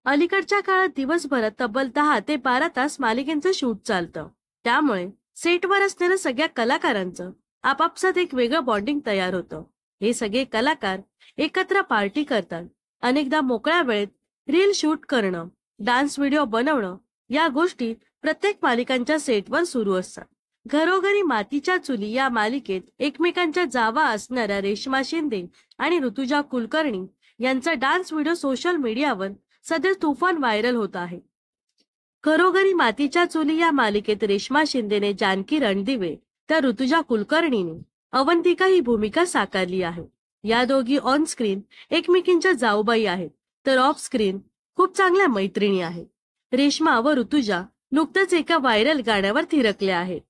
अलीकडच्या काळात दिवसभरात तब्बल 10 ते 12 तास मालिकेंचं शूट चालतं. त्यामुळे सेटवर असलेल्या सगळ्या कलाकारांचं आपापसात एक वेगळं बॉन्डिंग तयार होतं. हे सगळे कलाकार एकत्र पार्टी करतात. अनेकदा मोकळ्या वेळेत रील शूट करणं, डान्स व्हिडिओ बनवणं या गोष्टी प्रत्येक मालिकांच्या सेटवर सुरू असतात. घरोघरी मातीच्या चुली या मालिकेत एकमेकांच्या जावा असणाऱ्या रेश्मा शिंदे आणि ऋतुजा कुलकर्णी यांचा डान्स व्हिडिओ सोशल मीडियावर सध्या तुफान व्हायरल होत आहे. घरोघरी मातीच्या चुली या मालिकेत रेश्मा शिंदेने जानकी रणदिवे तर ऋतुजा कुलकर्णीने अवंतिका ही भूमिका साकारली आहे. या दोघी ऑन स्क्रीन एकमेकींच्या जाऊबाई आहेत, तर ऑफ स्क्रीन खूप चांगल्या मैत्रिणी आहेत. रेश्मा व ऋतुजा नुकतंच एका व्हायरल गाण्यावर थिरकल्या आहेत.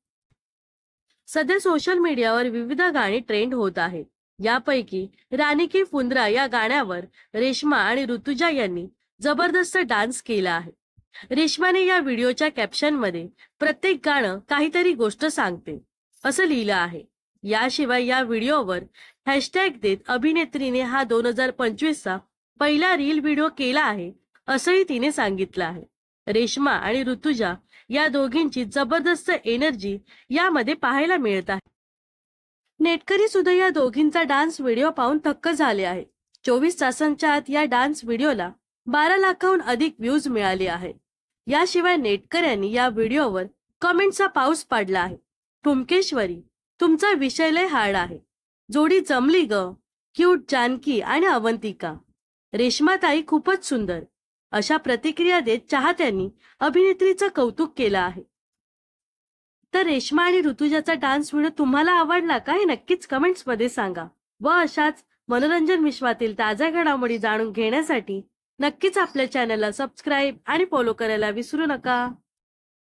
सध्या सोशल मीडियावर विविध गाणी ट्रेंड होत आहेत. यापैकी रानी की फुंदरा या गाण्यावर रेश्मा आणि ऋतुजा यांनी जबरदस्त डान्स केला आहे. रेश्माने या व्हिडिओच्या कॅप्शनमध्ये प्रत्येक गाणं काहीतरी गोष्ट सांगते असं लिहिलं आहे. याशिवाय या व्हिडिओवर हॅशटॅग देत अभिनेत्रीने हा 2025चा पहिला रील व्हिडिओ केला आहे असंही तिने सांगितलं आहे. रेश्मा आणि ऋतुजा या दोघींची जबरदस्त एनर्जी यामध्ये पाहायला मिळत आहे. नेटकरी सुद्धा या दोघींचा डान्स व्हिडिओ पाहून थक्क झाले आहे. 24 तासांच्या आत या डान्स व्हिडिओला 12 लाखाहून अधिक व्ह्यूज मिळाले आहेत. याशिवाय नेटकऱ्यांनी या व्हिडिओवर कमेंटचा पाऊस पाडला आहे. ठुमकेश्वरी, तुमचा विषय लय हार्ड आहे, जोडी जमली ग, क्यूट जानकी आणि अवंतिका, रेश्माताई खूपच सुंदर अशा प्रतिक्रिया देत चाहत्यांनी अभिनेत्रीचं कौतुक केलं आहे. तर रेश्मा आणि ऋतुजाचा डान्स व्हिडिओ तुम्हाला आवडला का हे नक्कीच कमेंट्स मध्ये सांगा. व अशाच मनोरंजन विश्वातील ताज्या घडामोडी जाणून घेण्यासाठी नक्कीच आपल्या चॅनलला सबस्क्राईब आणि फॉलो करायला विसरू नका.